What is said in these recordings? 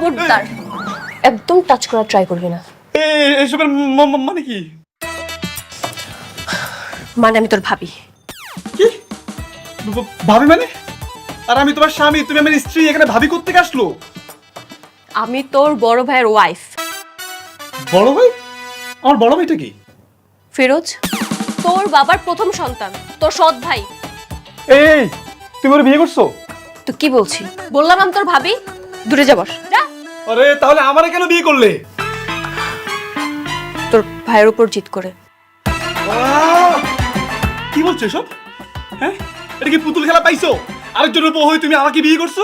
খবরদার একদম টাচ করার ট্রাই করবি না। এসবের মানে কি? মানে আমি তোর ভাবি। কি ভাবি মানে? আর আমি তোমার স্বামী, তুমি আমার স্ত্রী, এখানে ভাবি করতে আসলো? আমি তোর বড় ভাইয়ের ওয়াইফ। বড় ভাই? আমার বড় ভাইটা কি? ফিরোজ, তোর বাবার প্রথম সন্তান, তোর সৎ ভাই। এই তুমি ওর বিয়ে করছো? তো কি বলছি? বললাম আমি তোর ভাবি। দূরে যা, বস যা। আরে তাহলে আমারে কেন বিয়ে করলে? তোর ভাইয়ের উপর জিত করে। কি বলছো এসব? হ্যাঁ, এটা কি পুতুল খেলা পাইছো? আরেকজনের বউ হয়ে তুমি আমাকে বিয়ে করছো?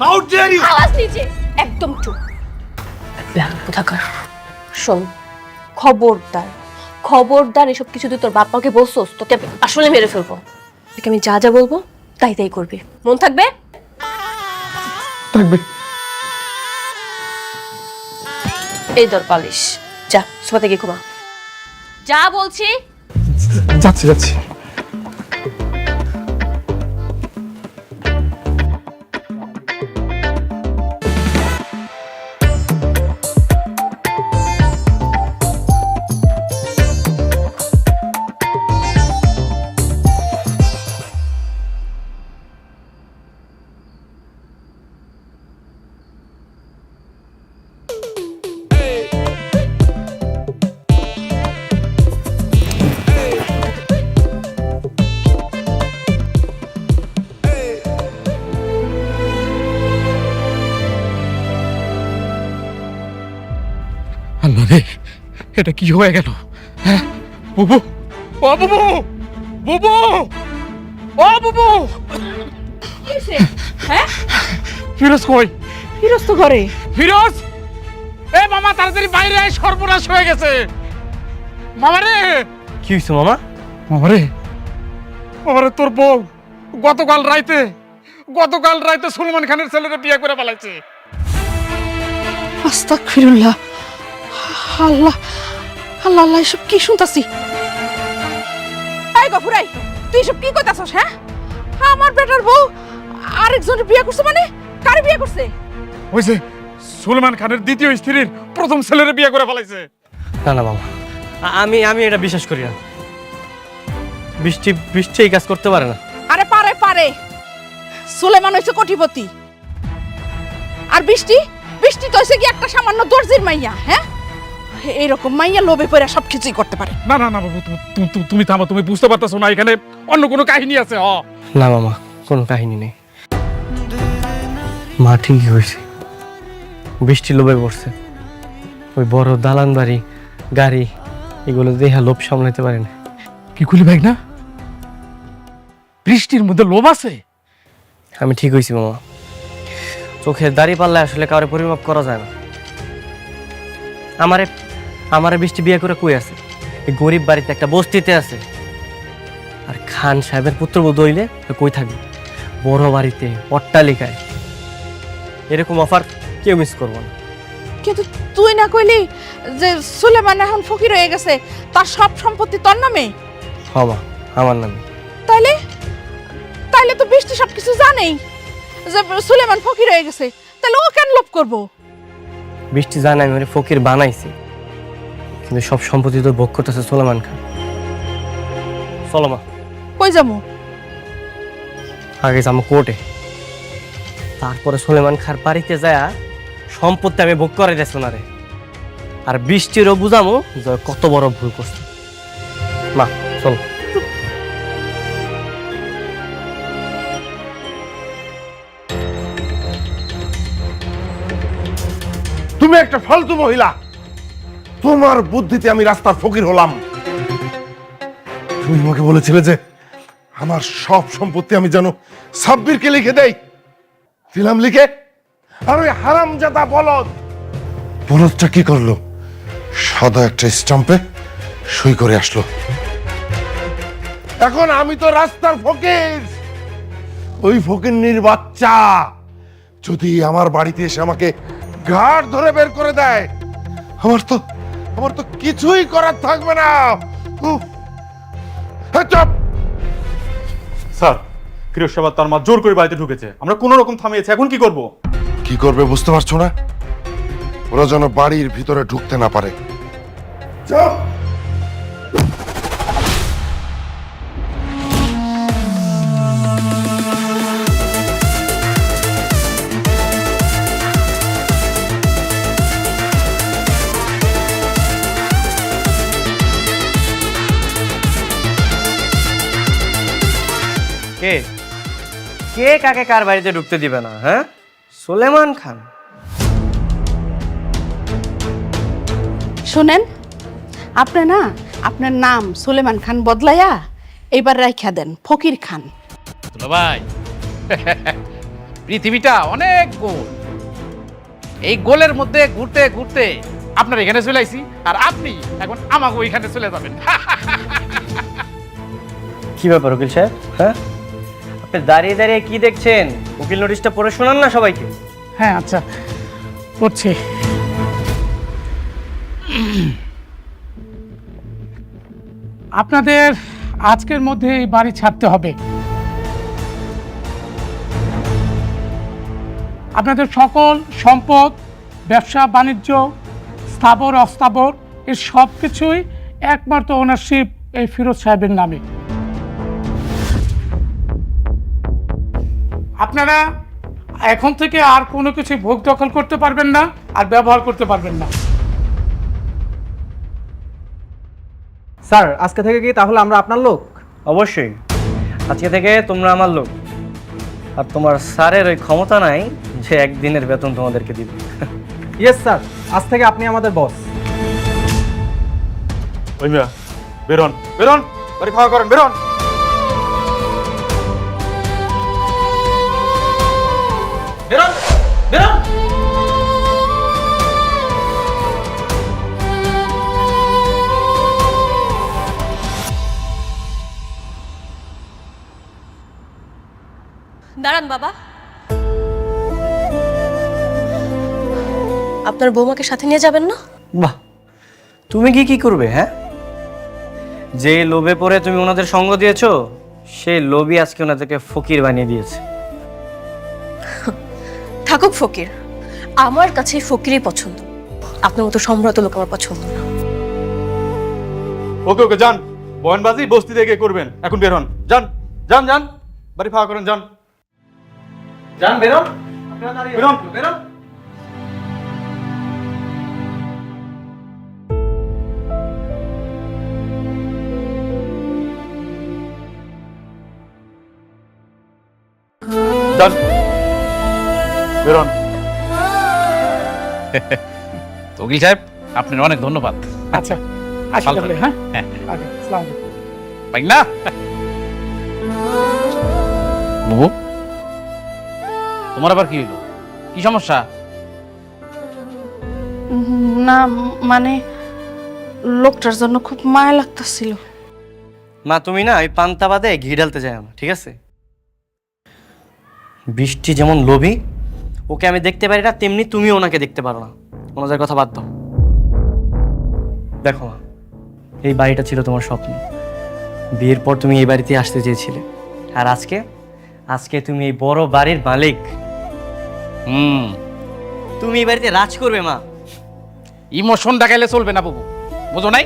How dare you! আওয়াজ নিচে, একদম চুপ। কোথাকার শোন, খবরদার খবরদার এসব কিছু তুই তোর বাপ্পাকে বলছোস, তোকে আসলে মেরে ফেলবো। তোকে আমি যা যা বলবো তাই তাই করবি, মন থাকবে? থাকবে। এই দর পালিশ, যা সোফাতে গিয়ে ঘুমা। যা বলছি। যাচ্ছি যাচ্ছি। আল্লাহ রে, এটা কি হয়ে গেল? হ্যাঁ বুবু, ও বুবু, বুবু, ও বুবু। হ্যাঁ, ফিরোজ কই? ফিরোজ তো ঘরে। ফিরোজ, এ মামা তাড়াতাড়ি বাইরে আয়, সর্বনাশ হয়ে গেছে। মামা রে! কি হইছে মামা? মামা রে, মামা রে, তোর বউ গতকাল রাইতে সুলমান খানের ছেলেরে বিয়ে করে পালাইছে। আস্তাগফিরুল্লাহ। আল্লাহ আল্লাহ আল্লাহ, এসব কি শুনতাছি? এই গফুরাই, তুই এসব কি কইতাছস? হ্যাঁ, আমার বেটার বউ আরেকজনের বিয়ে করছে? মানে কার বিয়ে করছে? ওই যে সুলমান খানের দ্বিতীয় স্ত্রীর প্রথম ছেলেরে বিয়ে করে ফেলাইছে। না না মামা, আমি এটা বিশ্বাস করি না। বৃষ্টি বৃষ্টি এই কাজ করতে পারে না। আরে পারে পারে, সুলেমান হইছে কোটিপতি। আর বৃষ্টি বৃষ্টি তো হইছে কি একটা সামান্য দর্জির মাইয়া। হ্যাঁ, এইরকম মাইয়া লোভে পড়ে সবকিছুই করতে পারে। না না না বাবু, তুমি থামো, তুমি বুঝতে পারতেছো না, এখানে অন্য কোনো কাহিনী আছে। না মামা, কোনো কাহিনী নেই। মা ঠিকই হয়েছে, বৃষ্টি লোভে পড়ছে। ওই বড় দালান বাড়ি, গাড়ি, এগুলো দেখা লোভ সামলাইতে পারে না। কি করলি ভাই? না, বৃষ্টির মধ্যে লোভ আছে? আমি ঠিক হয়েছি মামা, চোখের দাড়ি পাল্লায় আসলে কাউরে পরিমাপ করা যায় না। আমারে বৃষ্টি বিয়ে করে কই আছে? এই গরিব বাড়িতে একটা বস্তিতে আছে। আর খান সাহেবের পুত্রবধূ হইলে কই থাকবে? বড় বাড়িতে, অট্টালিকায়। এরকম অফার কেউ মিস করবো না। কিন্তু তুই না কইলি যে সুলেমান এখন ফকির হয়ে গেছে, তার সব সম্পত্তি তোর নামে? হবা আমার নামে। তাইলে তাইলে তো বৃষ্টি সবকিছু জানেই যে সুলেমান ফকির হয়ে গেছে, তাহলে ও কেন লোভ করবো? বৃষ্টি জানে আমি ওরে ফকির বানাইছি, কিন্তু সব সম্পত্তি তো ভোগ করতেছে সুলেমান খান। চলো মা। কই যাবো? আগে যাবো কোর্টে, তারপরে সুলেমান খার বাড়িতে যায় সম্পত্তি আমি ভোগ করে দেয় সোনারে। আর বৃষ্টিরও বুঝামো যে কত বড় ভুল করছে। মা চলো। তুমি একটা ফালতু মহিলা, তোমার বুদ্ধিতে আমি রাস্তার ফকির হলাম। তুমি আমাকে বলেছিলে যে আমার সব সম্পত্তি আমি যেন সাব্বিরকে লিখে দেই, দিলাম লিখে। আর ওই হারামজাদা বলদটা কি করলো? সাদা একটা স্টাম্পে সই করে আসলো। এখন আমি তো রাস্তার ফকির। ওই ফকিরনির বাচ্চা যদি আমার বাড়িতে এসে আমাকে ঘাট ধরে বের করে দেয়, আমার তো কিছুই করার থাকবে না। চুপ। স্যার, ফিরোজ সাহেব তার মা জোর করে বাড়িতে ঢুকেছে, আমরা কোনো রকম থামিয়েছি, এখন কি করব? কি করবে বুঝতে পারছো না? ওরা যেন বাড়ির ভিতরে ঢুকতে না পারে। যাও। কে কে কাকে কার বাড়িতে ঢুকতে দিবে না? হ্যাঁ, সুলেমান খান। শোনেন, আপনি না আপনার নাম সুলেমান খান বদলাইয়া এইবার রাইখা দেন ফকির খান। দুলা ভাই, পৃথিবীটা অনেক গোল। এই গোলের মধ্যে ঘুরতে ঘুরতে আপনার এখানে চলে আইছি, আর আপনি এখন আমাকে ওইখানে চলে যাবেন। কি ব্যাপার উকিল সাহেব? হ্যাঁ, আপনি দাঁড়িয়ে দাঁড়িয়ে কি দেখছেন? উকিল নোটিশটা পড়ে শোনান না সবাইকে। হ্যাঁ আচ্ছা, করছি। আপনাদের আজকের মধ্যে এই বাড়ি ছাড়তে হবে। আপনাদের সকল সম্পদ, ব্যবসা বাণিজ্য, স্থাবর অস্থাবর এর সব কিছুই একমাত্র ওনারশিপ এই ফিরোজ সাহেবের নামে। আপনারা এখন থেকে আর কোনো কিছু ভোগ দখল করতে পারবেন না, আর ব্যবহার করতে পারবেন না। স্যার, আজকে থেকে কি তাহলে আমরা আপনার লোক? অবশ্যই, আজকে থেকে তোমরা আমার লোক। আর তোমার স্যারের ওই ক্ষমতা নাই যে একদিনের বেতন তোমাদেরকে দিবে। ইয়েস স্যার, আজ থেকে আপনি আমাদের বস। ওই মিয়া, বেরোন বেরোন, বাড়ি খাওয়া করেন, বেরোন। বেরোন বেরোন। দাঁড়ান বাবা, আপনার বৌমাকে সাথে নিয়ে যাবেন না? বাহ, তুমি কি করবে? হ্যাঁ, যে লোভে পড়ে তুমি ওনাদের সঙ্গ দিয়েছো, সেই লোভই আজকে ওনাদেরকে ফকির বানিয়ে দিয়েছে। থাকুক ফকির, আমার কাছে ফকিরই পছন্দ। আপনার মতো সম্ভ্রান্ত লোক আমার পছন্দ না। ওকে ওকে, যান। বয়নবাজি বস্তি থেকে করবেন, এখন বেরোন। যান যান যান, বাড়ি খাওয়া করেন, যান যান, বেরোন বেরোন বেরোন। যান, বেরোন। উকিল সাহেব, আপনার অনেক ধন্যবাদ। আচ্ছা আসি ভালো তাহলে। থাকবেন। হ্যাঁ হ্যাঁ, আগে আসসালামু আলাইকুম। পাই না বুবু, তোমার আবার কি হলো? কি সমস্যা? না মানে লোকটার জন্য খুব মায়া লাগতেছিল। মা, তুমি না ওই পান্তা বাদে ঘি ঢালতে যাও না, ঠিক আছে? বৃষ্টি যেমন লোভী, ওকে আমি দেখতে পারি না, তেমনি তুমি ওনাকে দেখতে পারো না। ওনাদের কথা বাদ দাও। দেখো মা, এই বাড়িটা ছিল তোমার স্বপ্ন। বিয়ের পর তুমি এই বাড়িতে আসতে চেয়েছিলে, আর আজকে আজকে তুমি এই বড় বাড়ির মালিক। তুমি এই বাড়িতে রাজ করবে মা। ইমোশন দেখাইলে চলবে না বুবু, বুঝো নাই?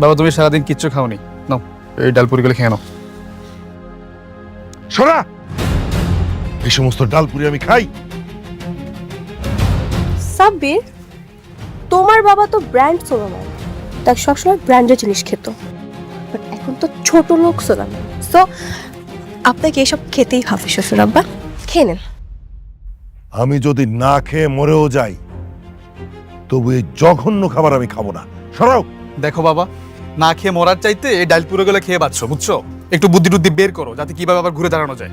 বাবা, তুমি সারাদিন কিচ্ছু খাওনি, নাও এই ডাল পুরিগুলো খেয়ে নাও। শোনা, এই সমস্ত ডালপুরি আমি খাই? সাব্বির, তোমার বাবা তো ব্র্যান্ড সোলামান, তাই সবসময় ব্র্যান্ডের জিনিস খেত। বাট এখন তো ছোট লোক সোলামান, সো আপনাকে এসব খেতেই হবে শ্বশুর আব্বা। খেয়ে নেন। আমি যদি না খেয়ে মরেও যাই, তবু এই জঘন্য খাবার আমি খাবো না। সরাও। দেখো বাবা, না খেয়ে মরার চাইতে এই ডাল পুরিগুলো খেয়ে বাঁচছো, বুঝছো? একটু বুদ্ধি টুদ্ধি বের করো, যাতে কিভাবে আবার ঘুরে দাঁড়ানো যায়।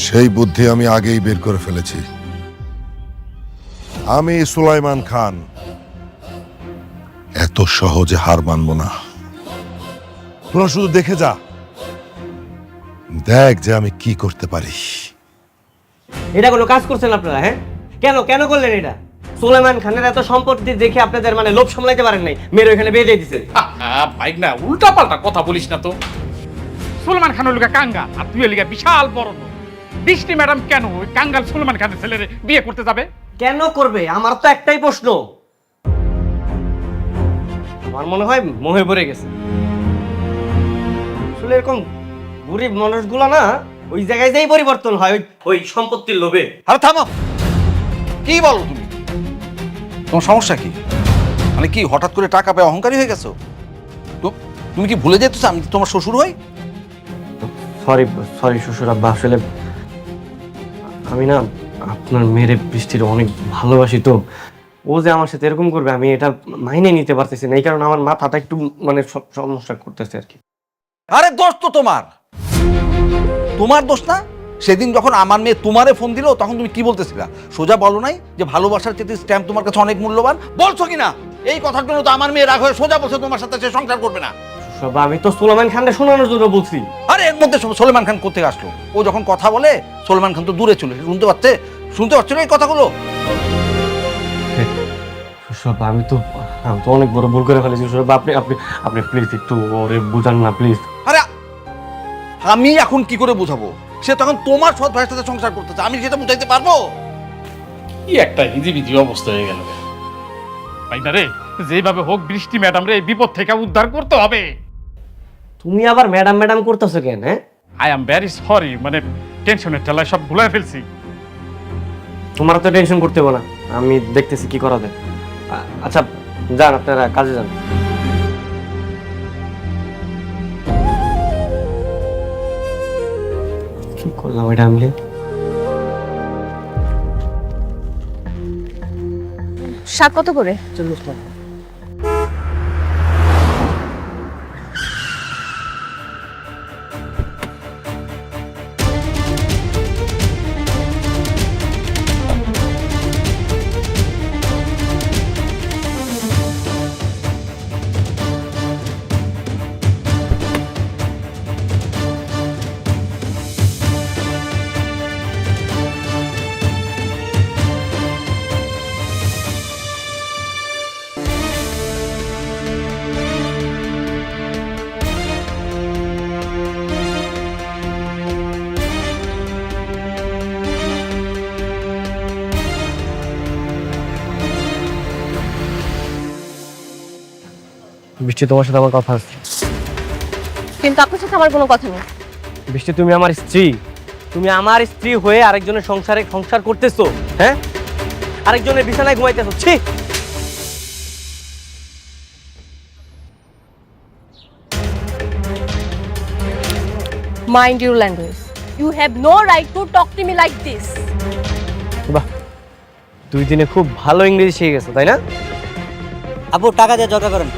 সেই বুদ্ধি আমি আগেই বের করে ফেলেছি। আমি সুলাইমান খান এত সহজে হার মানব না। তোরা শুধু দেখে যা, দেখ যে আমি কি করতে পারি। এটা কোনো কাজ করছেন আপনারা? হ্যাঁ, কেন কেন করলেন এটা? সুলাইমান খানের এত সম্পত্তি দেখে আপনাদের মানে লোভ সামলাইতে পারেন নাই, মেয়ের ওইখানে বিয়ে দিয়ে দিচ্ছেন। ভাই না, উল্টা পাল্টা কথা বলিস না তো। সুলেমান খানের লিগা কাঙ্গাল আর তুই লিগা বিশাল বড় লোক। বৃষ্টি ম্যাডাম কেন ওই কাঙ্গাল সুলেমান খানের ছেলেরে বিয়ে করতে যাবে? কেন করবে? আমার তো একটাই প্রশ্ন। আমার মনে হয় মোহে পড়ে গেছে। আসলে এরকম গরিব মানুষগুলো না ওই জায়গায় যেই পরিবর্তন হয় ওই সম্পত্তির লোভে। আরে থামো, কি বলো তুমি? তোমার সমস্যা কি? মানে কি হঠাৎ করে টাকা পেয়ে অহংকারী হয়ে গেছো? তুমি কি ভুলে যেতেছো আমি তোমার শ্বশুর হই? সরি সরি শ্বশুর আব্বা, আসলে আমি না আপনার মেয়ের বৃষ্টির অনেক ভালোবাসি, তো ও যে আমার সাথে এরকম করবে আমি এটা মাইনে নিতে পারতেছি না, এই কারণে আমার মাথাটা একটু মানে সমস্যা করতেছে আর কি। আরে দোষ তো তোমার দোষ না? সেদিন যখন আমার মেয়ে তোমারে ফোন দিল তখন তুমি কি বলতেছিলা? সোজা বলো নাই যে ভালোবাসার চেয়ে স্ট্যাম্প তোমার কাছে অনেক মূল্যবান? বলছো কি না? এই কথার জন্য তো আমার মেয়ে রাগ হয়ে সোজা বলছে তোমার সাথে সে সংসার করবে না। আমি তো সুলেমান খানকে শোনানোর জন্য বলছি। আরে এর মধ্যে সুলেমান খান কোথেকে আসলো? ও যখন কথা বলে সুলেমান খান তো দূরে ছিল, শুনতে পাচ্ছিল এই কথাগুলো? আমি তো অনেক বড় ভুল করে ফেলেছি। আপনি আপনি আপনি প্লিজ একটু ওরে বুঝান না প্লিজ। আরে আমি এখন কি করে বুঝাবো? সে তখন তোমার সৎ ভাইয়ের সাথে সংসার করতেছে, আমি সেটা বুঝাইতে পারবো? কি একটা হিজিবিজি অবস্থা হয়ে গেল ভাই না রে। যেভাবে হোক বৃষ্টি ম্যাডাম রে এই বিপদ থেকে উদ্ধার করতে হবে। তুমি আবার ম্যাডাম ম্যাডাম করতেছো কেন? হ্যাঁ, আই এম ভেরি সরি, মানে টেনশনের ঠেলায় সব ভুলে ফেলছি। তোমার তো টেনশন করতে হবে না, আমি দেখতেছি কি করা যায়। আচ্ছা যান, আপনারা কাজে যান। কি করলাম এটা আমি? শাক কত করে? বৃষ্টি, তোমার সাথে আমার কথা আছে। কিন্তু আপনার সাথে আমার কোনো কথা নেই। বৃষ্টি, তুমি আমার স্ত্রী। তুমি আমার স্ত্রী হয়ে আরেকজনের সংসার করতেছো। হ্যাঁ, আরেকজনের বিছানায় ঘুমাইতেছো। ছি! Mind your language. You have no right to talk to me like this. বাহ, 2 দিনে খুব ভালো ইংরেজি শিখে গেছো, তাই না? আপু টাকা দিয়ে জগা করেন।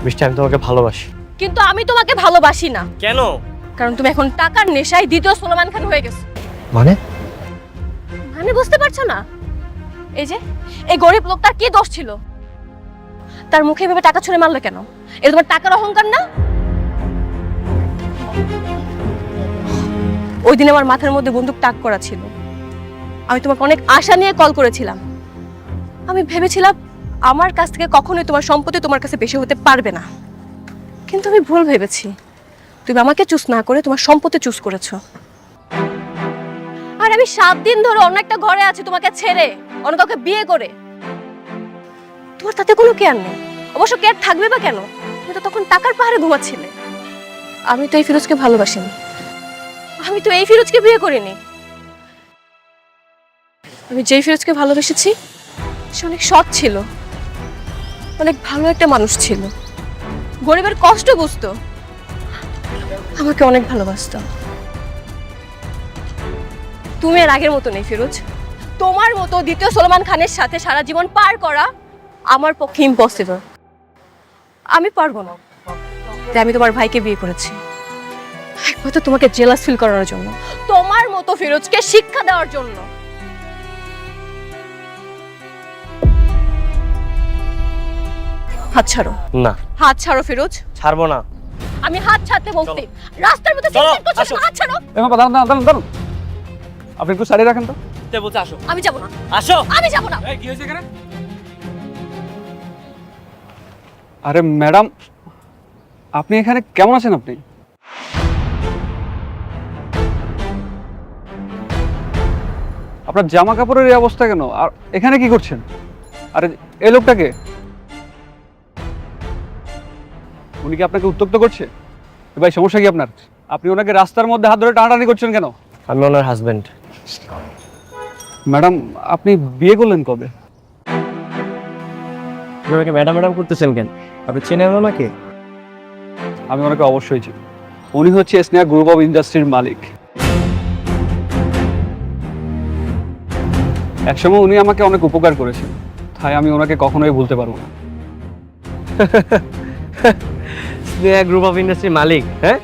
বৃষ্টি, আমি তোমাকে ভালোবাসি। কিন্তু আমি তোমাকে ভালোবাসি না। কেন? কারণ তুমি এখন টাকার নেশায় দ্বিতীয় সুলেমান খান হয়ে গেছো। মানে বুঝতে পারছো না? এই যে এই গরিব লোকটার কি দোষ ছিল? তার মুখে এভাবে টাকা ছুঁড়ে মারলে কেন? এটা তোমার টাকার অহংকার না? ওই দিন আমার মাথার মধ্যে বন্দুক তাক করা ছিল। আমি তোমাকে অনেক আশা নিয়ে কল করেছিলাম। আমি ভেবেছিলাম আমার কাছ থেকে কখনোই তোমার সম্পত্তি তোমার কাছে বেশি হতে পারবে না, কিন্তু আমি ভুল ভেবেছি। তুমি আমাকে চুজ না করে তোমার সম্পত্তি চুজ করেছো। আর আমি 7 দিন ধরে অন্য একটা ঘরে আছি তোমাকে ছেড়ে, অন্য কাউকে বিয়ে করে। তোমার তাতে কোনো কেয়ার নেই। অবশ্য কেয়ার থাকবে বা কেন? তুমি তো তখন টাকার পাহাড়ে ঘুমাচ্ছিলে। আমি তো এই ফিরোজকে ভালোবাসিনি। আমি তো এই ফিরোজকে বিয়ে করিনি। আমি যেই ফিরোজকে ভালোবেসেছি সে অনেক সৎ ছিল, অনেক ভালো একটা মানুষ ছিল, গরিবের কষ্ট বুঝতো, আমাকে অনেক ভালোবাসতো। তুমি আর আগের মতো নেই ফিরোজ। তোমার মতো দ্বিতীয় সলমান খানের সাথে সারা জীবন পার করা আমার পক্ষে ইম্পসিবল। আমি পারবো না, তাই আমি তোমার ভাইকে বিয়ে করেছি একমাত্র তোমাকে জেলাস ফিল করানোর জন্য, তোমার মতো ফিরোজকে শিক্ষা দেওয়ার জন্য। হাত ছাড়ো। না, হাত ছাড়ো ফিরোজ। ছাড়বো না। আমি হাত ছাড়তে বলছি, রাস্তার মধ্যে সিগারেট করছিস, হাত ছাড়ো। দাঁড়ান দাঁড়ান দাঁড়ান, আপনি একটু সারিয়ে রাখেন তো। বলছে আসো। আমি যাব না, আসো। আমি যাব না। কি হয়েছে এখানে? আরে ম্যাডাম, আপনি এখানে কেমন আছেন? আপনি আপনার জামা কাপড়ের এই অবস্থা কেন? আর এখানে কি করছেন? আরে এই লোকটাকে, উনি কি আপনাকে উত্ত্যক্ত করছে? ভাই সমস্যা কি আপনার? আপনি ওনাকে রাস্তার মধ্যে হাত ধরে টানাটানি করছেন কেন? আমি ওনার হাজবেন্ড। ম্যাডাম, আপনি বিয়ে করলেন কবে? ওনাকে ম্যাডাম ম্যাডাম করতেছেন কেন? আপনি চেনেন ওনাকে? আমি ওনাকে অবশ্যই চিনি। উনি হচ্ছে স্নেহা গ্রুপ অফ ইন্ডাস্ট্রির মালিক। একসময় উনি আমাকে অনেক উপকার করেছেন, তাই আমি ওনাকে কখনোই ভুলতে পারবো না। স্নেহা গ্রুপ অফ ইন্ডাস্ট্রির মালিক? হ্যাঁ,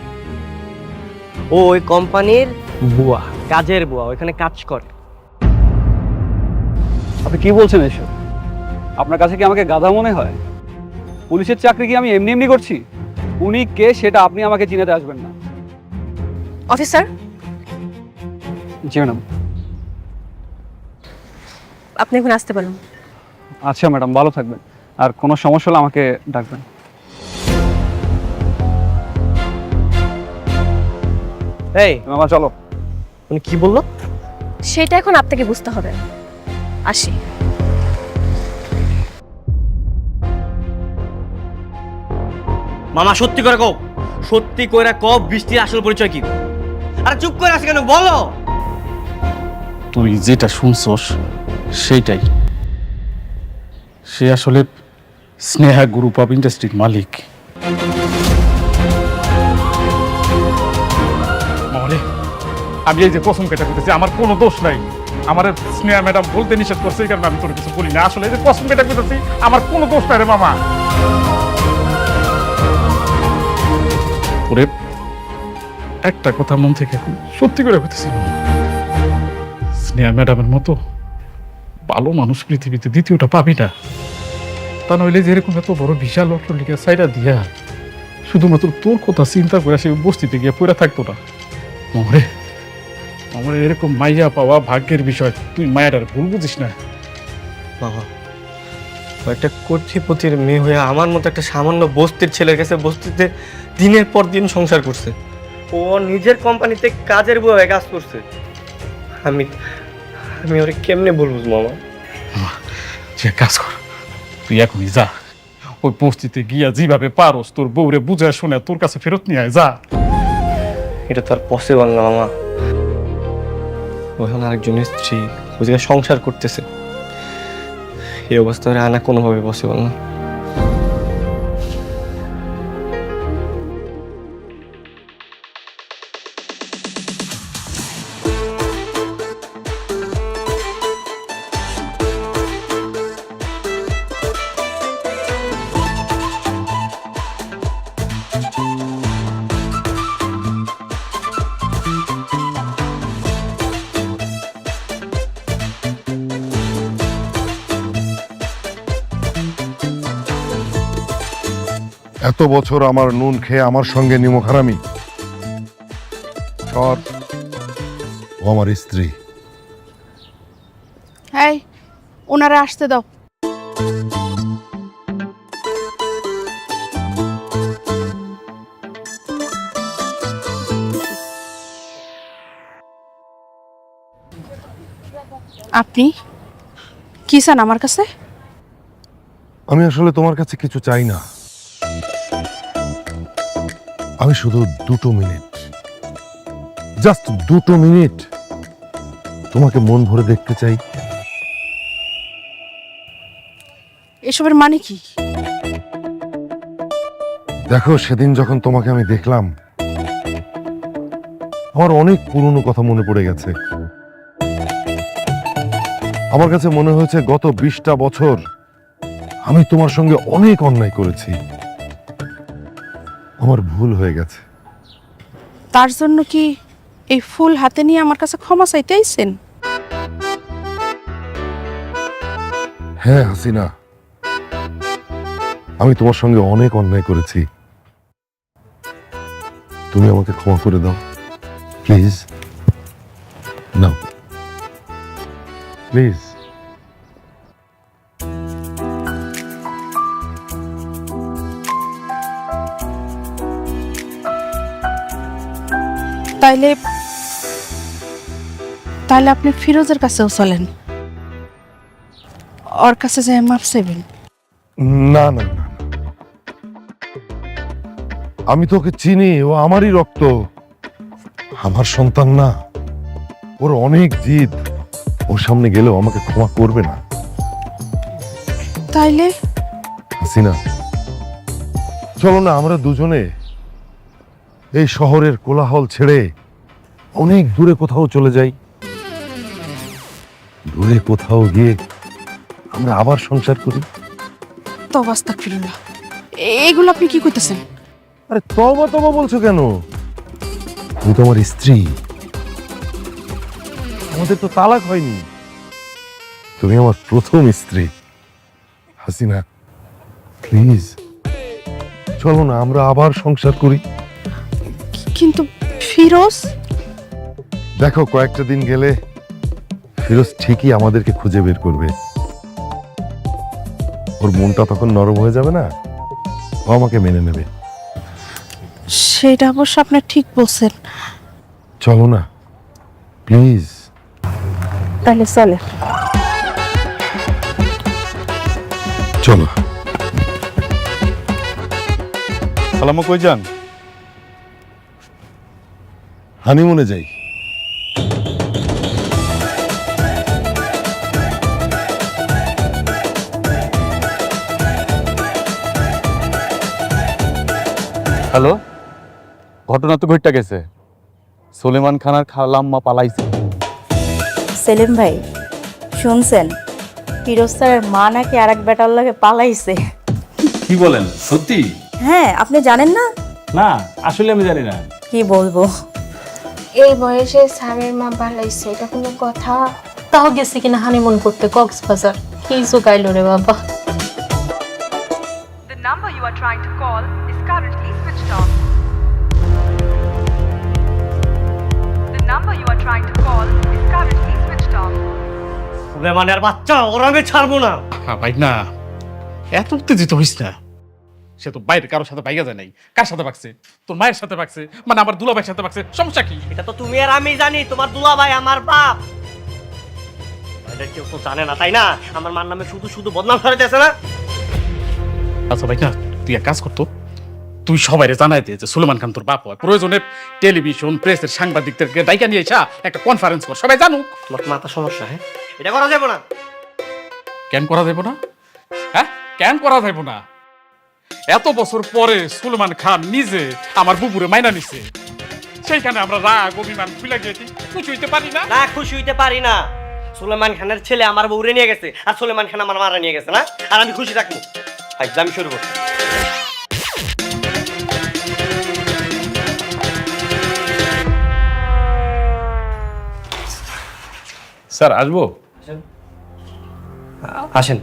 ও ওই কোম্পানির বুয়া, কাজের বুয়া, ওইখানে কাজ করে। আপনি কি বলছেন এসব? আপনার কাছে কি আমাকে গাধা মনে হয়? পুলিশের চাকরি কি আমি এমনি এমনি করছি? উনি কে সেটা আপনি আমাকে চিনাতে আসবেন না। অফিসার, জি ম্যাডাম। আপনি এখন আসতে পারেন। আচ্ছা ম্যাডাম, ভালো থাকবেন। আর কোনো সমস্যা হলে আমাকে ডাকবেন। এই মামা চলো। উনি কি বললো? সেটা এখন আপনাকে বুঝতে হবে। আসি। মামা সত্যি করে কও, সত্যি করে কও বৃষ্টির আসল পরিচয় কি? আরে চুপ করে আছে কেন, বলো। তুই যেটা শুনছস সেইটাই। সে আসলে স্নেহা গ্রুপ অফ ইন্ডাস্ট্রির মালিক। মরে আমি এই যে কসম কেটে করতেছি, আমার কোনো দোষ নাই। আমার স্নেহা ম্যাডাম বলতে নিষেধ করছে, এই কারণে আমি তোর কিছু বলি না। আসলে এই যে কসম কেটে করতেছি, আমার কোনো দোষ নাই রে মামা। ওরে একটা কথা মন থেকে সত্যি করে করতেছি, স্নেহা ম্যাডামের মতো ভালো মানুষ পৃথিবীতে দ্বিতীয়টা পাবি না। তা নইলে যে এরকম এত বড় বিশাল অট্টালিকা সাইডা দিয়া শুধুমাত্র তোর কথা চিন্তা করে সে বস্তিতে গিয়ে পড়ে থাকতো না। মরে আমার এরকম মাইয়া পাওয়া ভাগ্যের বিষয়, তুই মায়ের ভুল বুঝিস না। বাবা, ও একটা কোটিপতির মেয়ে হয়ে আমার মতো একটা সামান্য বস্তির ছেলের কাছে বস্তিতে দিনের পর দিন সংসার করছে। ও নিজের কোম্পানিতে কাজের বুয়া হয়ে কাজ করছে। আমি ওরে কেমনে বলবো মামা? যে কাজ কর, তুই এখনই যা, ওই বস্তিতে গিয়া যেভাবে পারস তোর বউরে বুঝায় শুনে তোর কাছে ফেরত নিয়ে আয়, যা। এটা তো আর পসিবল না মামা। ওখানে আরেকজনের স্ত্রী, ওই জায়গায় সংসার করতেছে। এই অবস্থা আনা কোনোভাবে পসিবল না। এত বছর আমার নুন খেয়ে আমার সঙ্গে নিমক হারামি। সৎ, ও আমার স্ত্রী। এই ওনারা আসতে দাও। আপনি কি চান আমার কাছে? আমি আসলে তোমার কাছে কিছু চাই না। আমি শুধু 2 মিনিট, জাস্ট 2 মিনিট তোমাকে মন ভরে দেখতে চাই। এসবের মানে কি? দেখো, সেদিন যখন তোমাকে আমি দেখলাম আমার অনেক পুরনো কথা মনে পড়ে গেছে। আমার কাছে মনে হয়েছে গত 20টা বছর আমি তোমার সঙ্গে অনেক অন্যায় করেছি। আমার ভুল হয়ে গেছে। তার জন্য কি এই ফুল হাতে নিয়ে আমার কাছে ক্ষমা চাইতে আইছেন? হ্যাঁ হাসিনা, আমি তোমার সঙ্গে অনেক অন্যায় করেছি। তুমি আমাকে ক্ষমা করে দাও প্লিজ। Now please. তাইলে তাহলে আপনি ফিরোজের কাছেও চলেন, ওর কাছে যাই মাপ চাইবেন। না না না, আমি তোকে চিনি, ও আমারই রক্ত, আমার সন্তান না। ওর অনেক জিদ, ওর সামনে গেলেও আমাকে ক্ষমা করবে না। তাইলে হাসিনা, চলো না আমরা দুজনে এই শহরের কোলাহল ছেড়ে অনেক দূরে কোথাও চলে যাই। দূরে কোথাও গিয়ে আমরা আবার সংসার করি। তওবা আস্তাগফিরুল্লাহ, এগুলো আপনি কি করতেছেন? আরে তওবা তওবা বলছো কেন? তুমি তো আমার স্ত্রী, আমাদের তো তালাক হয়নি। তুমি আমার প্রথম স্ত্রী। হাসিনা প্লিজ, চলো না আমরা আবার সংসার করি। কিন্তু ফিরোজ, দেখো কয়েকটা দিন গেলে ফিরোজ ঠিকই আমাদেরকে খুঁজে বের করবে। ওর মনটা তখন নরম হয়ে যাবে না, ও আমাকে মেনে নেবে। সেটা অবশ্য আপনি ঠিক বলছেন। চলো না প্লিজ। তাহলে চলে। চলো। খালাম্মা কই যান? হানিমুনে যাই। হ্যালো, ঘটনা তো ঘটে গেছে। সুলেমান খানার খালাম্মা পালাইছে। সেলিম ভাই শুনছেন, ফিরোজ স্যারের মা নাকি আর এক বেটার লাগে পালাইছে। কি বলেন, সত্যি? হ্যাঁ, আপনি জানেন না? না, আসলে আমি জানি না। কি বলবো, এই বয়সে স্যারের মা পালাইছে, এটা কোনো কথা? তাও গেছে কিনা হানিমুন করতে কক্সবাজার, কি জোগাইলো রে বাবা। The number you are trying to call is currently switched off. The number you are trying to call is currently switched off. সুলেমানের বাচ্চা, ওরা আমি ছাড়বো না। হ্যাঁ ভাই না, এত উত্তেজিত হইস না। সে তো বাইরে কারোর সাথে বাইগা যায় নাই। কার সাথে বাগছে? তোর মায়ের সাথে বাগছে, মানে আমার দুলাভাইয়ের সাথে বাগছে। সমস্যা কি? এটা তো তুমি আর আমি জানি, তোমার দুলাভাই আমার বাপ। এটা কেউ তো জানে না, তাই না? আমার মার নামে শুধু শুধু বদনাম করে দিয়েছে না? আচ্ছা ভাই না, তুই এক কাজ করতো, তুই সবাইরে জানাই দে যে সুলেমান খান তোর বাপ হয়। প্রয়োজনে টেলিভিশন প্রেসের সাংবাদিকদেরকে ডাইকা নিয়ে এসা একটা কনফারেন্স কর, সবাই জানুক। তোমার মাথা সমস্যা, হ্যাঁ? এটা করা যাবে না। কেন করা যাবে না? হ্যাঁ, কেন করা যাবে না? এত বছর পরে সুলেমান খান নিজে আমার বুবুরে মাইনা নিছে, সেইখানে আমরা রাগ অভিমান ভুলে গিয়ে খুশি হইতে পারি না? না, খুশি হইতে পারি না। সুলেমান খানের ছেলে আমার বউরে নিয়ে গেছে, আর সুলেমান খান আমার মারা নিয়ে গেছে না, আর আমি খুশি থাকবো? আমি শুরু করছি। স্যার আসবো? আসেন।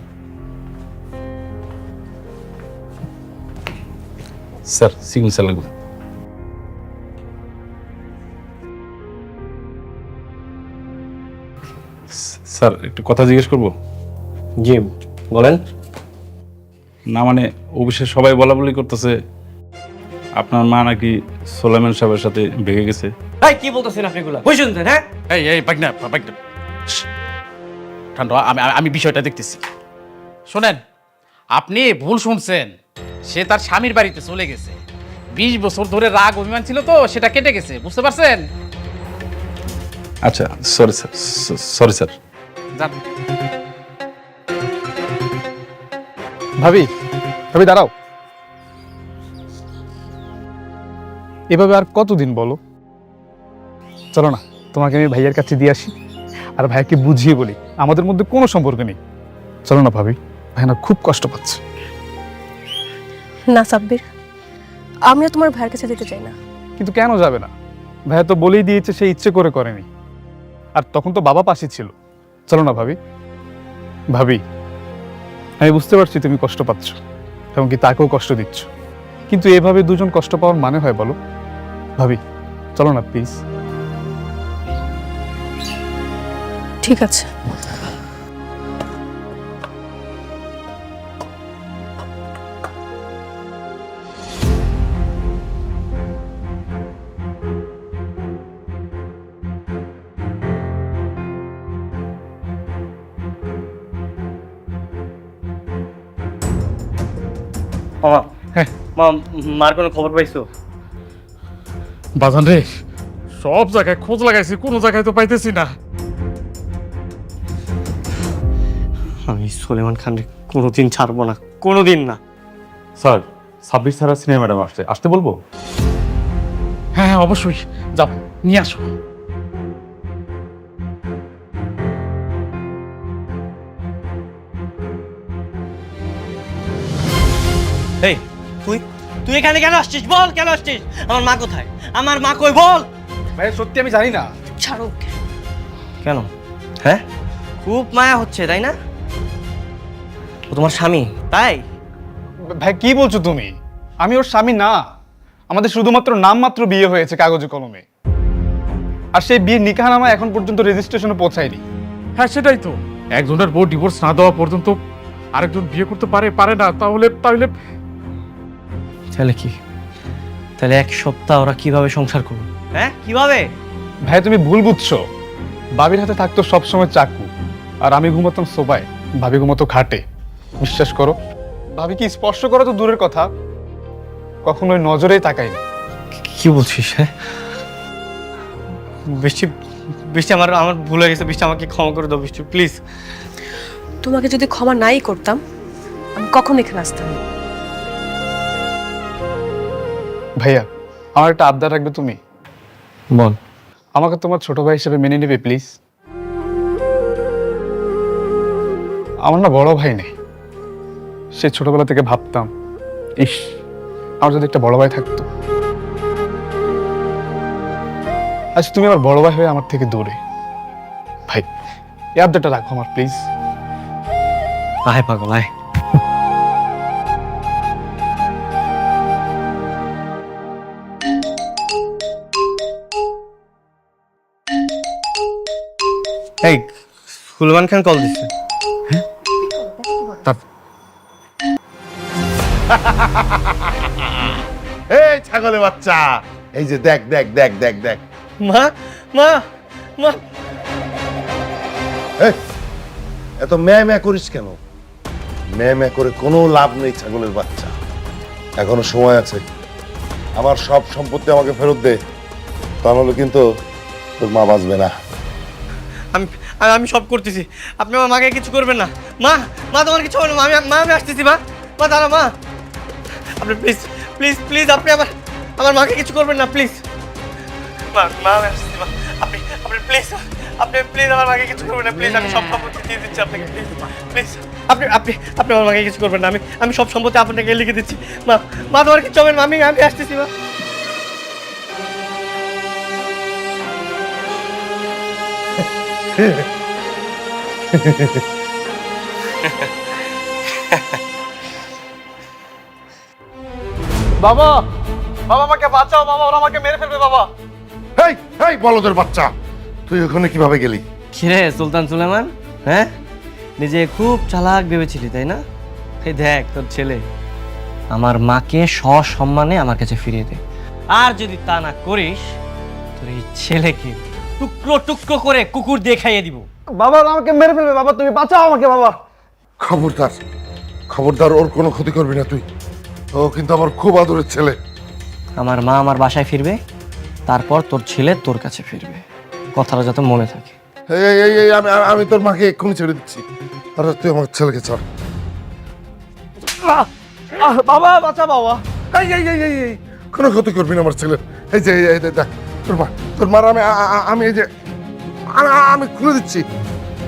স্যার সিগনেচার লাগবে। স্যার একটু কথা জিজ্ঞেস করবো? জি বলেন। না মানে অফিসে সবাই বলা বলি করতেছে আপনার মা নাকি সোলাইমান সাহেবের সাথে ভেগে গেছে। এই কি বলতেছেন আপনি এগুলা? কই শুনছেন? হ্যাঁ, এই বাগনা ঠান্ডা, আমি বিষয়টা দেখতেছি। শোনেন, আপনি ভুল শুনছেন। সে তার স্বামীর বাড়িতে চলে গেছে। 20 বছর ধরে রাগ অভিমান ছিল তো, সেটা কেটে গেছে, বুঝতে পারছেন? আচ্ছা সরি স্যার, সরি স্যার। যান। ভাবি, ভাবি দাঁড়াও। এভাবে আর কতদিন বলো? চলো না, তোমাকে আমি ভাইয়ের কাছে দিয়ে আসি। আর ভাইকে বুঝিয়ে বলি আমাদের মধ্যে কোনো সম্পর্ক নেই। চলো না ভাবি, ভাই না খুব কষ্ট পাচ্ছে। না সাব্বির, আমিও তোমার ভাইয়ের কাছে যেতে চাই না। কিন্তু কেন যাবে না? ভাইয়া তো বলেই দিয়েছে সে ইচ্ছে করে করেনি, আর তখন তো বাবা পাশে ছিল। চলো না ভাবি। ভাবি, আমি বুঝতে পারছি তুমি কষ্ট পাচ্ছ, এমনকি তাকেও কষ্ট দিচ্ছ, কিন্তু এভাবে দুজন কষ্ট পাওয়ার মানে হয় বলো? ভাবি চলো না প্লিজ। ঠিক আছে। মামা, হ্যাঁ মা, মার কোনো খবর পাইছো? বাজান রে, সব জায়গায় খোঁজ লাগাইছি, কোনো জায়গায় তো পাইতেছি না। আমি সুলেমান খান কোনোদিন ছাড়বো না, কোনোদিন না। স্যার, সাব্বির স্যার আর সিনিয়র ম্যাডাম আসতে বলবো? হ্যাঁ হ্যাঁ অবশ্যই, যাও নিয়ে আসো। এই তুই তুই এখানে কেন আসছিস? বল কেন আসছিস? আমার মা কোথায়? আমার মা কই বল? ভাই সত্যি আমি জানি না। ছাড়ো ওকে। কেন? হ্যাঁ, খুব মায়া হচ্ছে তাই না? ও তোমার স্বামী তাই? ভাই কি বলছো তুমি? আমি ওর স্বামী না, আমাদের শুধুমাত্র নামমাত্র বিয়ে হয়েছে কাগজে কলমে, আর সেই বিয়ের নিকাহনামা এখন পর্যন্ত রেজিস্ট্রেশনে পৌঁছায়নি। হ্যাঁ সেটাই তো, একজনের বউ ডিভোর্স না দেওয়া পর্যন্ত আরেকজন বিয়ে করতে পারে না। তাহলে তাহলে কি? তাহলে এক সপ্তাহ ওরা কিভাবে সংসার করবে? হ্যাঁ কিভাবে? ভাই তুমি ভুল বুঝছো। ভাবির হাতে থাকতো সবসময় চাকু, আর আমি ঘুমাতাম সোফায়, ভাবি ঘুমাতো খাটে। বিশ্বাস করো, ভাবি কি স্পর্শ করা তো দূরের কথা, কখনোই নজরেই তাকাইনি। কি বলছিস? হ্যাঁ বৃষ্টি, বৃষ্টি আমার ভুল হয়ে গেছে। বৃষ্টি আমাকে ক্ষমা করে দাও বৃষ্টি, প্লিজ। তোমাকে যদি ক্ষমা নাই করতাম, আমি কখন এখানে আসতাম? ভাইয়া আমার একটা আবদার রাখবে তুমি? বল। আমাকে তোমার ছোট ভাই হিসেবে মেনে নেবে প্লিজ? আমার না বড় ভাই নেই, সে ছোটবেলা থেকে ভাবতাম ইস আমার যদি একটা বড় ভাই থাকতো। আচ্ছা তুমি আমার বড় ভাই হয়ে আমার থেকে দূরে। ভাই এই আবদারটা রাখো আমার প্লিজ। আয় পাগল আয়। এই সুলেমান খান কল দিচ্ছে। এই ছাগলের বাচ্চা, এই যে দেখ দেখ দেখ দেখ দেখ। মা মা মা, এই, এত ম্যাঁ ম্যাঁ করিস কেন? ম্যাঁ ম্যাঁ করে কোনো লাভ নেই ছাগলের বাচ্চা, এখনো সময় আছে। আমার সব সম্পত্তি আমাকে ফেরত দে, তা নাহলে কিন্তু তোর মা বাঁচবে না। আমি আমি সব করতেছি, আপনি আমার মাকে কিছু করবেন না। মা মা তোমার কিছু হবে না। আমি আসতেছি। মা মা দাঁড়া। মা আপনি প্লিজ প্লিজ প্লিজ আপনি আমার মাকে কিছু করবেন না প্লিজ। মা আমি আসতেছি। মা আপনি প্লিজ প্লিজ আমার মাকে কিছু করবেন না প্লিজ। আমি সব সম্পত্তি দিয়ে দিচ্ছি আপনাকে, প্লিজ প্লিজ। আপনি আমার মাকে কিছু করবেন না। আমি সব সম্পত্তি আপনাকে লিখে দিচ্ছি। মা তোমার কিছু হবে না। আমি আসতেছি। মা বাবা, বাবা আমাকে বাঁচাও বাবা, ওরা আমাকে মেরে ফেলবে বাবা। এই এই বলদের বাচ্চা, তুই ওখানে কিভাবে গেলি? কিরে সুলতান সুলেমান, হ্যাঁ নিজে খুব চালাক ভেবেছিলি তাই না? এই দেখ তোর ছেলে আমার মাকে সসম্মানে আমার কাছে ফিরিয়ে দে, আর যদি তা না করিস তোর এই ছেলেকে টুকরো টুকরো করে কুকুর দিয়ে খাইয়ে দিব। বাবা আমাকে মেরে ফেলবে বাবা, তুমি বাঁচাও আমাকে বাবা। খবরদার খবরদার, ওর কোনো ক্ষতি করবি না তুই, ও কিন্তু আমার খুব আদরের ছেলে। আমার মা আমার বাসায় ফিরবে, তারপর তোর ছেলে তোর কাছে ফিরবে, কথাটা যাতে মনে থাকে। এই এই এই আমি তোর মাকে এক্ষুনি ছেড়ে দিচ্ছি, আর তুই আমার ছেলেকে ছাড়। বাবা বাঁচা বাবা। এই এই এই এই এই কোনো ক্ষতি করবি না আমার ছেলের। এই যে এই দেখ তোর মার আমি এই যে আমি খুলে দিচ্ছি।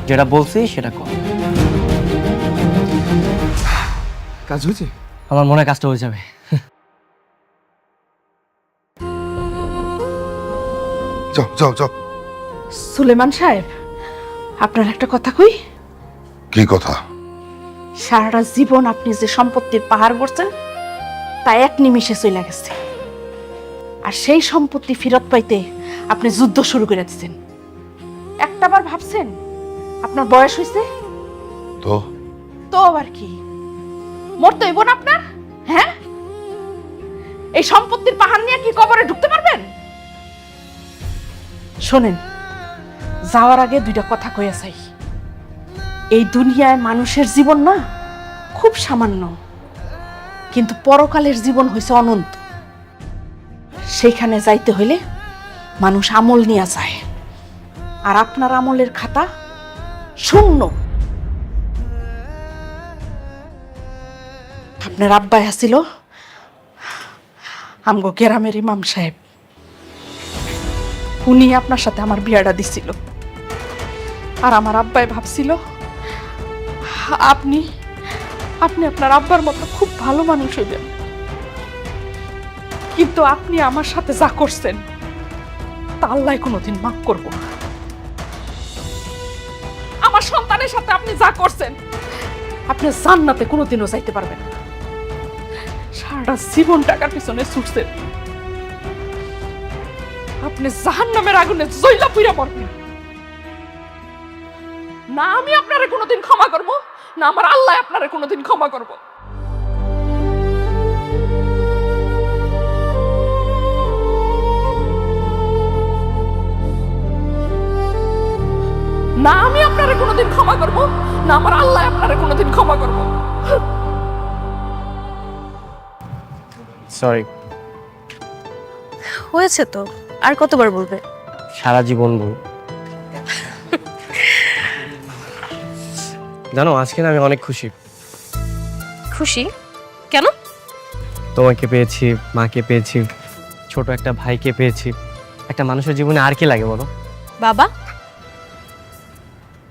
যেটা বলছি সেটা কর। কাজ হয়েছে? আমার মনে হয় কাজটা হয়ে যাবে। যাও যাও যাও। সুলেমান সাহেব, আপনার একটা কথা কই। কি কথা? সারাটা জীবন আপনি যে সম্পত্তির পাহাড় করছেন তা এক নিমিষে চলে গেছে, আর সেই সম্পত্তি ফেরত পাইতে আপনি যুদ্ধ শুরু করে দিচ্ছেন। একটাবার ভাবছেন আপনার বয়স হয়েছে? তো তো আবার কি, মরতে হইব না আপনার? হ্যাঁ, এই সম্পত্তির পাহাড় নিয়ে কি কবরে ঢুকতে পারবেন? শোনেন, যাওয়ার আগে দুইটা কথা কইয়া চাই। এই দুনিয়ায় মানুষের জীবন না খুব সামান্য, কিন্তু পরকালের জীবন হইছে অনন্ত। সেইখানে যাইতে হইলে মানুষ আমল নিয়ে যায়, আর আপনার আমলের খাতা শূন্য। আপনার আব্বাই আসিল আমগো গ্রামের ইমাম সাহেব, উনি আপনার সাথে আমার বিয়াটা দিছিল। আর আমার আব্বাই ভাবছিল আপনি আপনি আপনার আব্বার মতো খুব ভালো মানুষ হইবেন, কিন্তু আপনি আমার সাথে যা করছেন তা আল্লাহ কোনোদিন মাফ করব না। আমার সন্তানের সাথে আপনি যা করছেন আপনি জান্নাতে কোনোদিনও যাইতে পারবেন না। সারাটা জীবন টাকার পিছনে ছুটছেন, আপনি জাহান্নামের আগুনে জ্বলা পুড়া পড়বেন। না আমি আপনারে কোনোদিন ক্ষমা করব, না আমার আল্লাহ আপনারে কোনোদিন ক্ষমা করব। না আমি আপনারে কোনোদিন ক্ষমা করব, না আমার আল্লাহ আপনারে কোনোদিন ক্ষমা করব। সরি। হয়েছে তো, আর কতবার বলবে? সারা জীবন বল। জানো, আজকে না আমি অনেক খুশি। খুশি কেন? তোমাকে পেয়েছি, মাকে পেয়েছি, ছোট একটা ভাইকে পেয়েছি। একটা মানুষের জীবনে আর কি লাগে বলো? বাবা?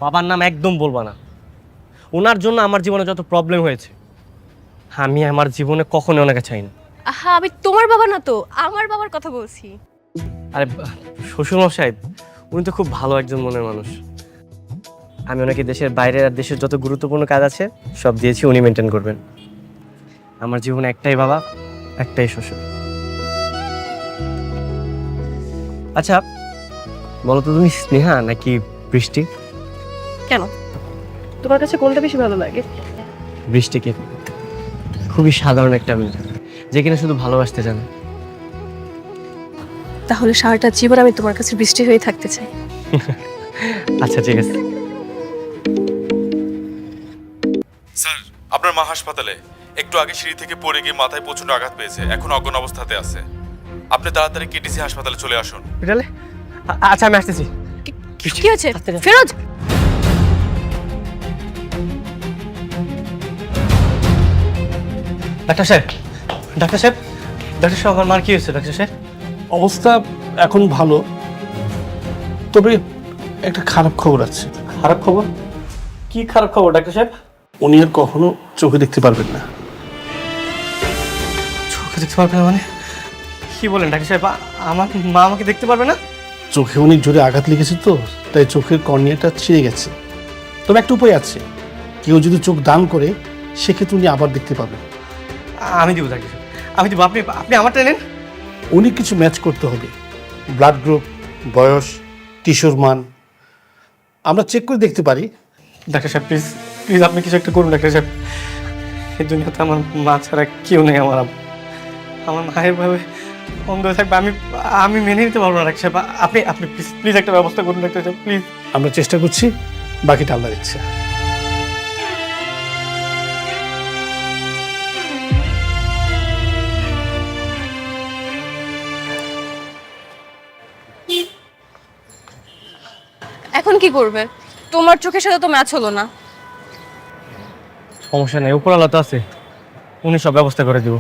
বাবার নাম একদম বলবা না। ওনার জন্য আমার জীবনে যত প্রবলেম হয়েছে আমি আমার জীবনে কখনো ওনাকে চাই না। আহা, আমি তোমার বাবা না তো, আমার বাবার কথা বলছি। আরে শ্বশুরমশাই, উনি তো খুব ভালো একজন মনের মানুষ। আমি ওনাকে দেশের বাইরে আর দেশের যত গুরুত্বপূর্ণ কাজ আছে সব দিয়েছি, উনি মেনটেন করবেন। আমার জীবনে একটাই বাবা, একটাই শ্বশুর। আচ্ছা বলো তো, তুমি স্নেহা নাকি বৃষ্টি? কেন, তোমার কাছে কোনটা বেশি ভালো লাগে? বৃষ্টিকে। খুবই সাধারণ একটা মেয়ে, যে কিনা শুধু ভালোবাসতে জানে। তাহলে সারাটা জীবন আমি তোমার কাছে বৃষ্টি হয়ে থাকতে চাই। আচ্ছা ঠিক আছে। স্যার, আপনার মা হাসপাতালে। একটু আগে সিঁড়ি থেকে পড়ে গিয়ে মাথায় প্রচন্ড আঘাত পেয়েছে, এখন অজ্ঞান অবস্থাতে আছে। আপনি তাড়াতাড়ি কেটিসি হাসপাতালে চলে আসুন। আচ্ছা আমি আসতেছি। কি হয়েছে ফিরোজ? ডাক্তার সাহেব, ডাক্তার সাহেব, ডাক্তার সাহেব, আমার মার কি হয়েছে? ডাক্তার সাহেব অবস্থা এখন ভালো, তবে একটা খারাপ খবর আছে। খারাপ খবর? কি খারাপ খবর ডাক্তার সাহেব? উনি আর কখনো চোখে দেখতে পারবেন না। চোখে দেখতে পারবে না মানে? কি বলেন ডাক্তার সাহেব? আমার মা আমাকে দেখতে পারবে না? চোখে অনেক জোরে আঘাত লেগেছে তো, তাই চোখের কর্নিয়াটা ছিঁড়ে গেছে। তবে একটা উপায় আছে, কেউ যদি চোখ দান করে সেক্ষেত্রে উনি আবার দেখতে পাবেন। আমি দিব ডাক্তার সাহেব, আমি দিব। আপনি আপনি আমারটা নেন। উনি কিছু ম্যাচ করতে হবে, ব্লাড গ্রুপ, বয়স, টিস্যুর মান আমরা চেক করে দেখতে পারি। ডাক্তার সাহেব প্লিজ, প্লিজ আপনি কিছু একটা করুন ডাক্তার সাহেব। এই দুনিয়াতে আমার মা ছাড়া কেউ নেই। আমার মায়ের ভাবে অন্ধ হয়ে থাকবে, আমি মেনে নিতে পারবো না ডাক্তার সাহেব। আপনি আপনি প্লিজ প্লিজ একটা ব্যবস্থা করুন ডাক্তার সাহেব, প্লিজ। আমরা চেষ্টা করছি, বাকিটা আল্লাহর ইচ্ছা। এখন কি করবে? তোমার চোখের সাথে তো ম্যাচ হলো না। সমস্যা নেই, উপরওয়ালা তো আছে, উনি সব ব্যবস্থা করে দিব।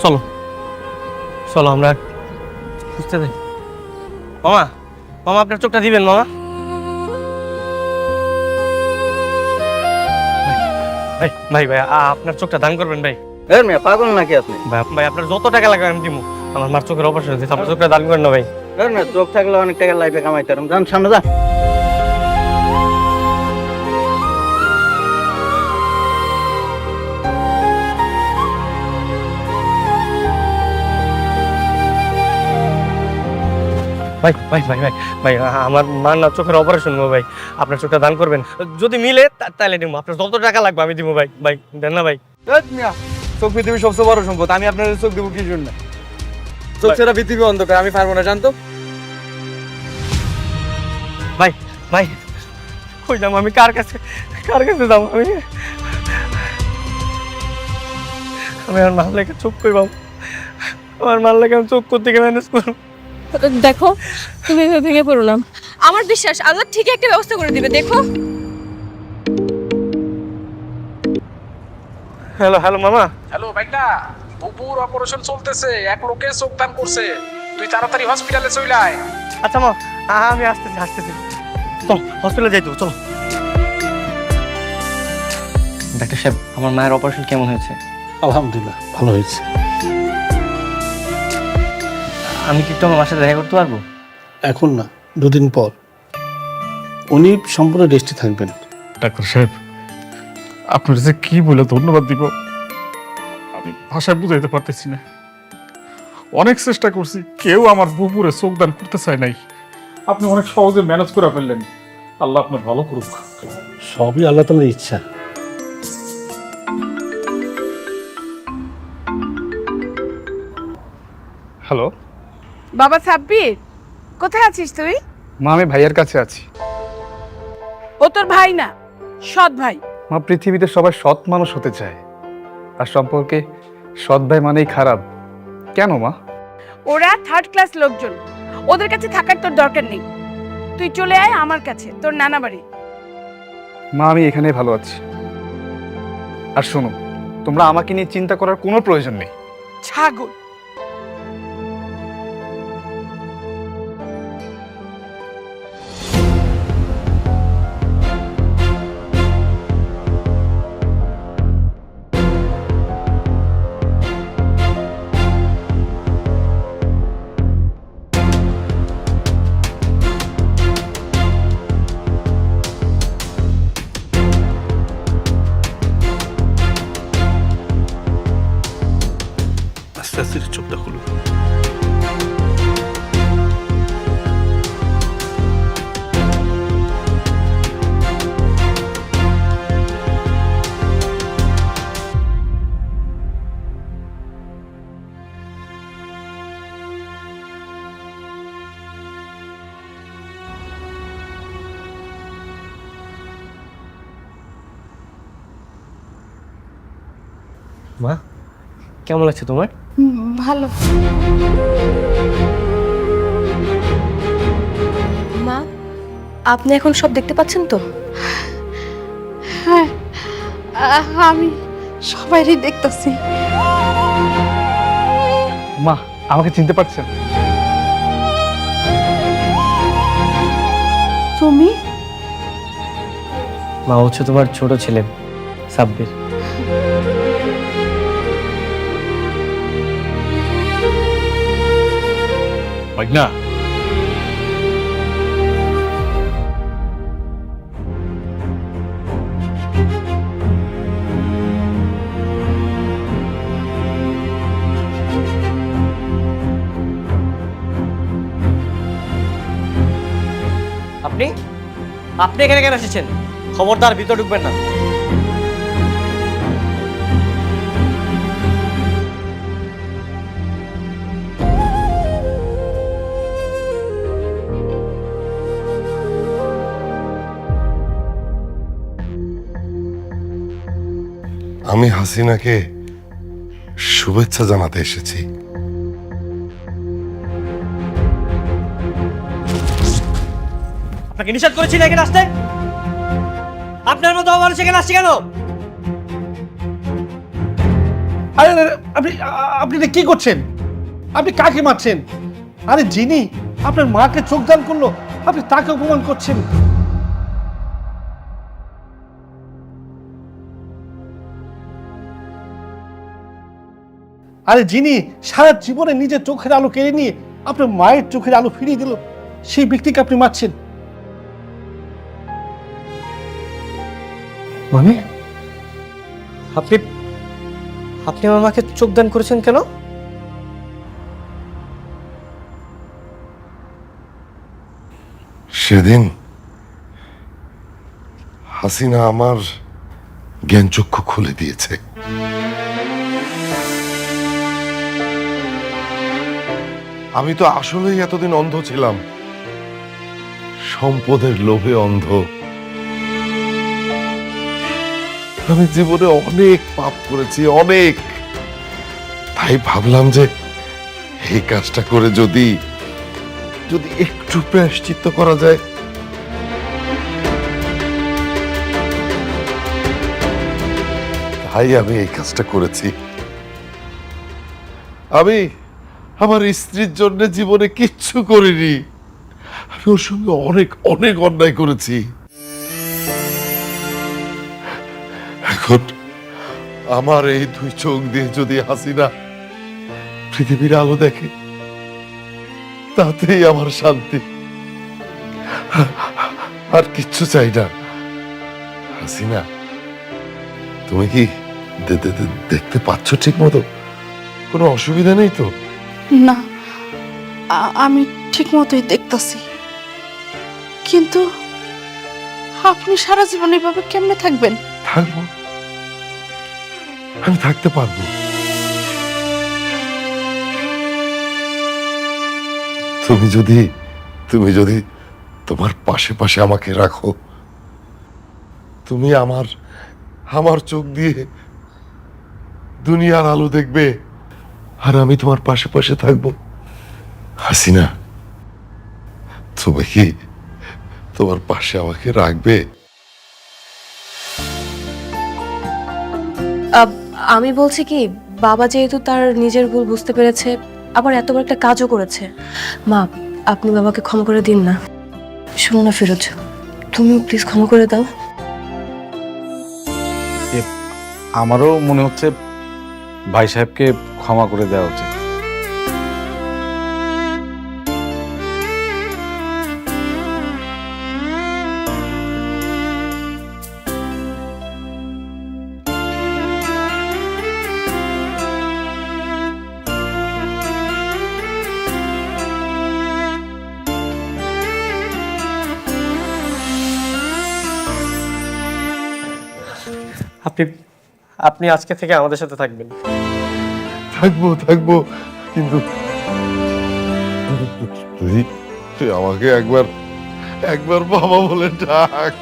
চলো চলো আমরা খুঁজতে যাই। মামা মামা আপনার চোখটা দিবেন মামা। ভাই ভাই ভাই আপনার চোখটা দান করবেন ভাই। পাগল নাকি আপনি? ভাই আপনার যত টাকা লাগবে আমি দিব। আমার মার চোখের অপারেশন হয়েছে, আপনার চোখটা দান করেন না ভাই। চোখ থাকলে অনেক টাকা লাইফে কামাইতে পারবেন। যান সামনে যান। ভাই ভাই ভাই ভাই ভাই আমার মার না চোখের অপারেশন হবো ভাই, আপনার চোখটা দান করবেন। যদি মিলে তাহলে দিব, আপনার যত টাকা লাগবে আমি দিব ভাই। ভাই দেন না ভাই। চোখ পৃথিবীর সবচেয়ে বড় সম্পদ, আমি আপনার চোখ দেবো কি জন্য? চোখ ছাড়া পৃথিবী অন্ধকার, আমি পারবো না, জানতো? ভাই ভাই কই যাবো আমি, কার কাছে যাবো আমি? আমি আমার মার লেগে চোখ কই পাবো? আমার মার লেগে আমি চোখ করতে গিয়ে ম্যানেজ করবো। দেখো তুমি এভাবে ভেঙে পড়ো না, আমার বিশ্বাস আল্লাহ ঠিক একটা ব্যবস্থা করে দিবে। দেখো হ্যালো হ্যালো মামা। হ্যালো ভাইটা, বুবুর অপারেশন চলতেছে, এক লোকে চোখ দান করছে, তুই তাড়াতাড়ি হসপিটালে চলে আয়। আচ্ছা মা, আমি আসতেছি। চলো হসপিটালে যাই তো, চলো। ডাক্তার সাহেব, আমার মায়ের অপারেশন কেমন হয়েছে? আলহামদুলিল্লাহ ভালো হয়েছে। আমি কি একটু আমার মার সাথে দেখা করতে পারবো? এখন না, 2 দিন পর। উনি সম্পূর্ণ রেস্টে থাকবেন। ডাক্তার সাহেব, আপনার যে কি বলে ধন্যবাদ দিব আমি ভাষায় বুঝাইতে পারতেছি না। অনেক চেষ্টা করছি, কেউ আমার বুপুরে চোখ দান করতে চায় নাই। আপনি অনেক সহজে ম্যানেজ করে ফেললেন। আল্লাহ আপনার ভালো করুক। সবই আল্লাহ তাআলার ইচ্ছা। হ্যালো বাবা সাব্বির, কোথায় আছিস তুই? মা, আমি ভাইয়ের কাছে আছি। ও তোর ভাই না, সৎ ভাই। মা, পৃথিবীতে সবাই সৎ মানুষ হতে চায়, আর সম্পর্কে সৎ ভাই মানেই খারাপ কেন মা? ওরা 3rd ক্লাস লোকজন, ওদের কাছে থাকার তোর দরকার নেই। তুই চলে আয় আমার কাছে, তোর নানা বাড়ি। মা, আমি এখানেই ভালো আছি। আর শোনো, তোমরা আমাকে নিয়ে চিন্তা করার কোনো প্রয়োজন নেই। ছাগল। আস্তে আস্তে চোখটা খুলুন। মা কেমন লাগছে তোমার? ভালো। মা, আপনি এখন সব দেখতে পাচ্ছেন তো? হ্যাঁ, আমি সবাইরই দেখতেছি। মা, আমাকে চিনতে পারছেন? তুমি? মা হচ্ছে তোমার ছোট ছেলে সাব্বির। না আপনি এখানে কেন এসেছেন? খবরদার ভিতরে ঢুকবেন না। আমি হাসিনাকে শুভেচ্ছা জানাতে এসেছি। আপনাকে নিষেধ করেছি না এখানে আসতে? আপনার মতো মানুষ এখানে আসছে কেন? আরে আপনি এটা কি করছেন? আপনি কাকে মারছেন? আরে যিনি আপনার মাকে চোখ দান করলো আপনি তাকে অপমান করছেন। আরে যিনি সারা জীবনে নিজের চোখের আলো কেড়ে নিয়ে আপনার মায়ের চোখের আলো ফিরিয়ে দিল, সেই ব্যক্তিকে আপনি মারছেন। মানে আপনি আপনি আমার মাকে চোখ দান করেছেন কেন? সেদিন হাসিনা আমার জ্ঞান চক্ষু খুলে দিয়েছে। আমি তো আসলেই এতদিন অন্ধ ছিলাম, সম্পদের লোভে অন্ধ। আমি জীবনে অনেক পাপ করেছি, অনেক। তাই ভাবলাম যে এই কাজটা করে যদি একটু প্রায়শ্চিত্ত করা যায়। তাই আমি এই কাজটা করেছি। আমি আমার স্ত্রীর জন্য জীবনে কিচ্ছু করিনি। আমি ওর সঙ্গে অনেক অনেক অন্যায় করেছি। এখন আমার এই দুই চোখ দিয়ে যদি হাসিনা পৃথিবীর আলো দেখে, তাতেই আমার শান্তি। আর কিচ্ছু চাই না। হাসিনা, তুমি কি দেখতে পাচ্ছ ঠিক মতো? কোনো অসুবিধা নেই তো? না, আমি ঠিক মতোই দেখতাছি, কিন্তু আপনি সারা জীবন এভাবে কেমনে থাকবেন? থাকবো, আমি থাকতে পারবো। তুমি যদি তোমার পাশে পাশে আমাকে রাখো, তুমি আমার চোখ দিয়ে দুনিয়ার আলো দেখবে, আর আমি তোমার পাশে পাশে থাকবো। হাসিনা, তুমি কি তোমার পাশে আমাকে রাখবে? আমি বলছি কি, বাবা যেহেতু তার নিজের ভুল বুঝতে পেরেছে, আবার এত বড় একটা কাজও করেছে, মা আপনি বাবাকে ক্ষমা করে দিন না। শোনো না ফিরোজ, তুমিও প্লিজ ক্ষমা করে দাও। আমারও মনে হচ্ছে ভাই সাহেবকে ক্ষমা করে দেওয়া উচিত। আপনি আজকে থেকে আমাদের সাথে থাকবেন। থাকবো, কিন্তু তুই আমাকে একবার বাবা বলে ডাক।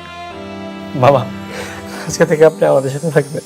বাবা, আজকে থেকে আপনি আমাদের সাথে থাকবেন।